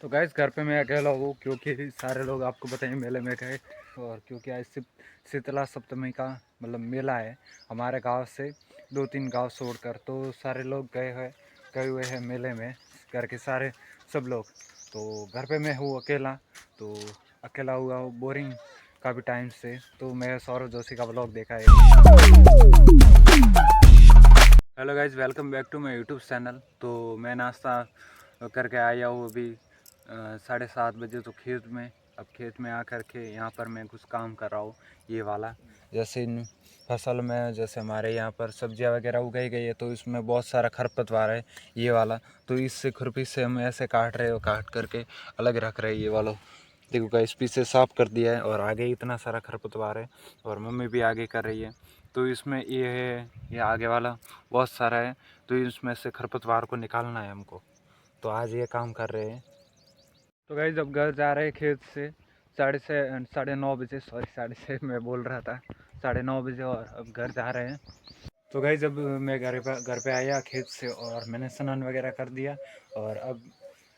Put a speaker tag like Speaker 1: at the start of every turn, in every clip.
Speaker 1: तो गाइस घर पे मैं अकेला हूँ क्योंकि सारे लोग आपको बताएं मेले में गए। और क्योंकि आज शीतला सप्तमी का मतलब मेला है हमारे गांव से 2-3 गांव छोड़कर, तो सारे लोग गए हुए हैं मेले में, घर के सारे सब लोग। तो घर पे मैं हूँ अकेला, तो अकेला हुआ हूँ बोरिंग काफ़ी टाइम से। तो मैं सौरभ जोशी का व्लॉग देखा है। Hello guys, welcome back to my YouTube channel. तो मैं नाश्ता करके आया हूँ अभी 7:30 बजे। तो खेत में, अब खेत में आकर के यहाँ पर मैं कुछ काम कर रहा हूँ। ये वाला जैसे इन फसल में, जैसे हमारे यहाँ पर सब्जियाँ वगैरह उगाई गई है, तो इसमें बहुत सारा खरपतवार है ये वाला। तो इससे खुरपी से हम ऐसे काट रहे हो, काट करके अलग रख रहे हैं ये वाला। देखो गाइस, पीछे साफ कर दिया है और आगे इतना सारा खरपतवार है और मम्मी भी आगे कर रही है। तो इसमें ये है, ये आगे वाला बहुत सारा है, तो इसमें से खरपतवार को निकालना है हमको। तो आज ये काम कर रहे हैं। तो गाइस अब घर जा रहे हैं खेत से 9:30 बजे, सॉरी 6:30 मैं बोल रहा था 9:30 बजे, और अब घर जा रहे हैं। तो गाइस जब मैं घर पे आया खेत से और मैंने स्नान वगैरह कर दिया, और अब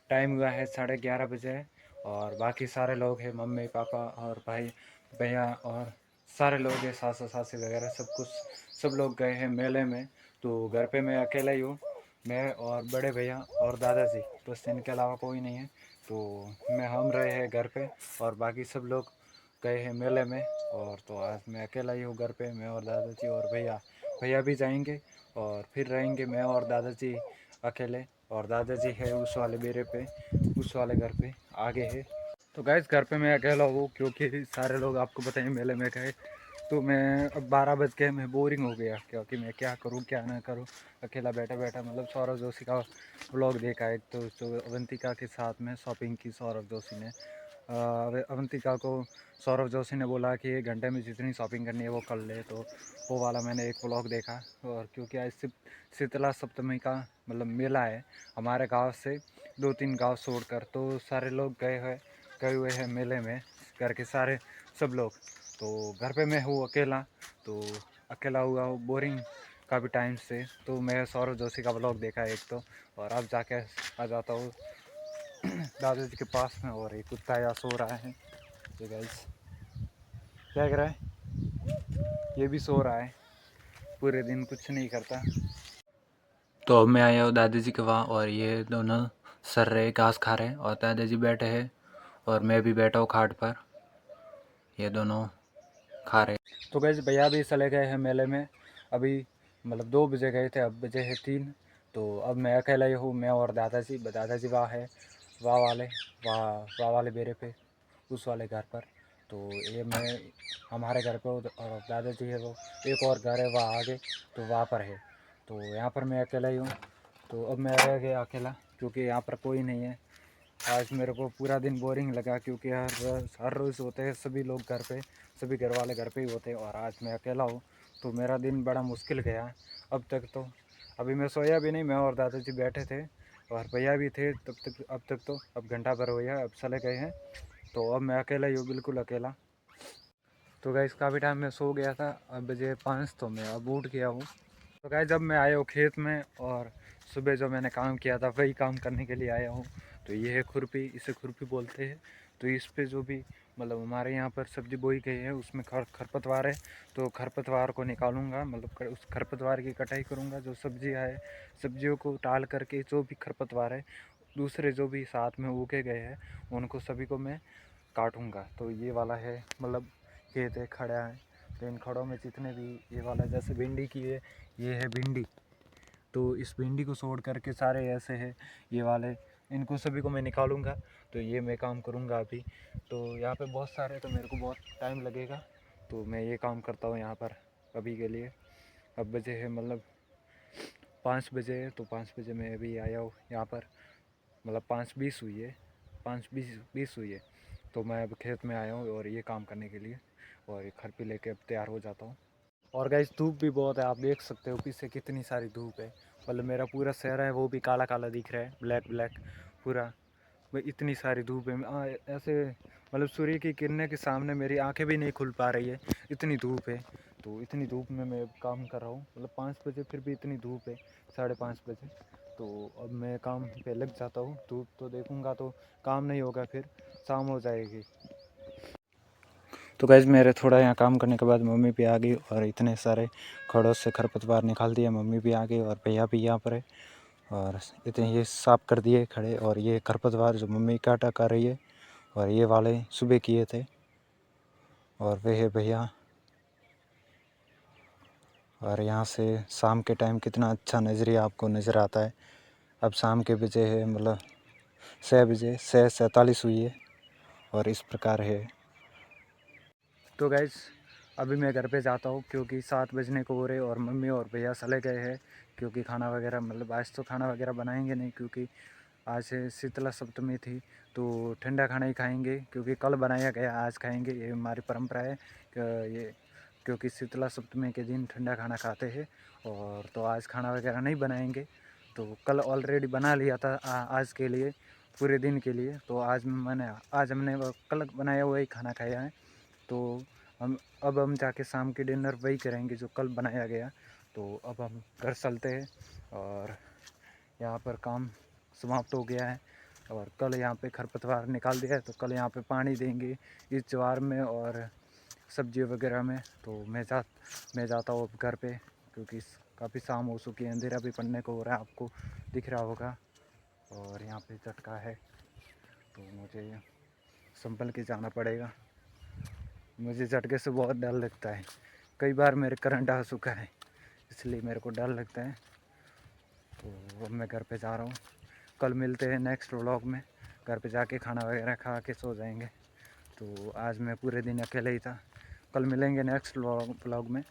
Speaker 1: टाइम हुआ है 11:30 बजे। और बाकी सारे लोग हैं, मम्मी पापा और भाई भैया और सारे लोग हैं, सासू सासी वगैरह सब कुछ, सब लोग गए हैं मेले में। तो घर पे मैं अकेला ही हूँ, मैं और बड़े भैया और दादाजी, बस इनके अलावा कोई नहीं है। तो हम रहे हैं घर पे और बाकी सब लोग गए हैं मेले में। और तो आज मैं अकेला ही हूँ घर पे, मैं और दादाजी और भैया भैया भी जाएंगे, और फिर रहेंगे मैं और दादाजी अकेले। और दादाजी है उस वाले बेरे पे, उस वाले घर पे आगे है। तो गैस घर पे मैं अकेला हूँ क्योंकि सारे लोग आपको बताएं मेले में गए। तो मैं अब 12 बज के मैं बोरिंग हो गया, क्योंकि मैं क्या करूँ क्या ना करूँ, अकेला बैठा बैठा। मतलब सौरभ जोशी का व्लॉग देखा एक, तो जो अवंतिका के साथ में शॉपिंग की सौरभ जोशी ने। अवंतिका को सौरभ जोशी ने बोला कि 1 घंटे में जितनी शॉपिंग करनी है वो कर ले, तो वो वाला मैंने एक व्लॉग देखा। और क्योंकि आज शीतला सप्तमी का मतलब मेला है हमारे गांव से 2-3 गांव छोड़कर, तो सारे लोग गए हुए हैं मेले में, घर के सारे सब लोग। तो घर पे मैं हूँ अकेला, तो अकेला हुआ हूँ बोरिंग काफ़ी टाइम से। तो मैं सौरभ जोशी का व्लॉग देखा है एक, तो और अब जाके आ जाता हूँ दादाजी के पास में। और एक कुत्ता यहाँ सो रहा है, ये गाइस क्या कर रहा है, ये भी सो रहा है, पूरे दिन कुछ नहीं करता। तो अब मैं आया हूँ दादाजी के वहाँ, और ये दोनों सर रहे घास खा रहे हैं, और दादाजी बैठे हैं और मैं भी बैठा हूँ खाट पर, ये दोनों खा रहे। तो गैस भैया भी चले गए हैं मेले में अभी, मतलब 2 बजे गए थे, अब बजे है 3। तो अब मैं अकेला ही हूँ, मैं और दादाजी वहाँ है, वहाँ वाले वहाँ वाले बेरे पे, उस वाले घर पर। तो ये मैं हमारे घर पे और दादाजी है वो एक और घर है वहाँ आगे, तो वहाँ पर है। तो यहाँ पर मैं अकेला ही हूँ। तो अब मैं रह गया अकेला क्योंकि यहाँ पर कोई नहीं है। आज मेरे को पूरा दिन बोरिंग लगा क्योंकि हर रोज़ होते हैं सभी लोग घर पे, सभी घर वाले घर पे ही होते हैं, और आज मैं अकेला हूँ। तो मेरा दिन बड़ा मुश्किल गया अब तक। तो अभी मैं सोया भी नहीं, मैं और दादाजी बैठे थे और भैया भी थे तब तक, अब तक तो अब घंटा भर हो गया, अब चले गए हैं। तो अब मैं अकेला ही हूँ, बिल्कुल अकेला। तो गाइस काफ़ी टाइम में सो गया था, अब बजे 5, तो मैं अब उठ गया हूँ। तो गाइस जब मैं आया हूँ खेत में, और सुबह जो मैंने काम किया था वही काम करने के लिए आया हूँ। तो ये है खुरपी, इसे खुरपी बोलते हैं। तो इस पे जो भी मतलब हमारे यहाँ पर सब्जी बोई गई है उसमें खरपतवार है, तो खरपतवार को निकालूंगा, मतलब उस खरपतवार की कटाई करूँगा। जो सब्जियाँ है, सब्जियों को टाल करके जो भी खरपतवार है, दूसरे जो भी साथ में उगे गए हैं, उनको सभी को मैं काटूँगा। तो ये वाला है, मतलब खेत है, खड़ा है। तो इन खड़ों में जितने भी ये वाला, जैसे भिंडी की है, ये है भिंडी, तो इस भिंडी को छोड़ करके सारे ऐसे है ये वाले, इनको सभी को मैं निकालूंगा। तो ये मैं काम करूंगा अभी। तो यहाँ पे बहुत सारे, तो मेरे को बहुत टाइम लगेगा, तो मैं ये काम करता हूँ यहाँ पर अभी के लिए। अब बजे है मतलब 5 बजे है, तो 5 बजे मैं अभी आया हूँ यहाँ पर, मतलब 5:20 हुई है, 5:20 हुई है। तो मैं अब खेत में आया हूँ और ये काम करने के लिए, और ये खरपी लेके अब तैयार हो जाता हूँ। और गाइस धूप भी बहुत है, आप देख सकते हो पीछे कितनी सारी धूप है। मतलब मेरा पूरा चेहरा है वो भी काला काला दिख रहा है, ब्लैक ब्लैक पूरा। भाई इतनी सारी धूप है, ऐसे मतलब सूर्य की किरणें के सामने मेरी आंखें भी नहीं खुल पा रही है, इतनी धूप है। तो इतनी धूप में मैं काम कर रहा हूँ, मतलब 5 बजे फिर भी इतनी धूप है, 5:30 बजे। तो अब मैं काम पे लग जाता हूँ। धूप तो देखूँगा तो काम नहीं होगा, फिर शाम हो जाएगी। तो गाइस मेरे थोड़ा यहाँ काम करने के बाद मम्मी भी आ गई और इतने सारे खड़ों से खरपतवार निकाल दिया। मम्मी भी आ गई और भैया भी यहाँ पर है और इतने ये साफ़ कर दिए खड़े। और ये खरपतवार जो मम्मी काटा कर रही है और ये वाले सुबह किए थे। और वे है भैया। और यहाँ से शाम के टाइम कितना अच्छा नज़रिया आपको नज़र आता है। अब शाम के बजे है, मतलब 6 बजे 6:47 हुई है और इस प्रकार है। तो गाइस अभी मैं घर पे जाता हूँ क्योंकि 7 बजने को हो रहे और मम्मी और भैया चले गए हैं। क्योंकि खाना वगैरह, मतलब आज तो खाना वगैरह बनाएंगे नहीं, क्योंकि आज से शीतला सप्तमी थी तो ठंडा खाना ही खाएंगे। क्योंकि कल बनाया गया आज खाएंगे, ये हमारी परंपरा है ये। क्योंकि शीतला सप्तमी के दिन ठंडा खाना खाते हैं और तो आज खाना वगैरह नहीं बनाएंगे। तो कल ऑलरेडी बना लिया था आज के लिए, पूरे दिन के लिए। तो आज हमने वो कल बनाया हुआ ही खाना खाया है। तो हम जाके शाम के डिनर वही करेंगे जो कल बनाया गया। तो अब हम घर चलते हैं और यहाँ पर काम समाप्त हो गया है। और कल यहाँ पे खरपतवार निकाल दिया है तो कल यहाँ पे पानी देंगे इस ज्वार में और सब्जी वगैरह में। तो मैं जाता हूँ अब घर पे, क्योंकि काफ़ी शाम हो चुकी है, अंधेरा भी पड़ने को हो रहा है, आपको दिख रहा होगा। और यहाँ पे झटका है तो मुझे संभल के जाना पड़ेगा। मुझे झटके से बहुत डर लगता है, कई बार मेरे करंट आ चुका है, इसलिए मेरे को डर लगता है। तो अब मैं घर पे जा रहा हूँ। कल मिलते हैं नेक्स्ट व्लॉग में। घर पे जाके खाना वगैरह खा के सो जाएंगे। तो आज मैं पूरे दिन अकेले ही था। कल मिलेंगे नेक्स्ट व्लॉग में।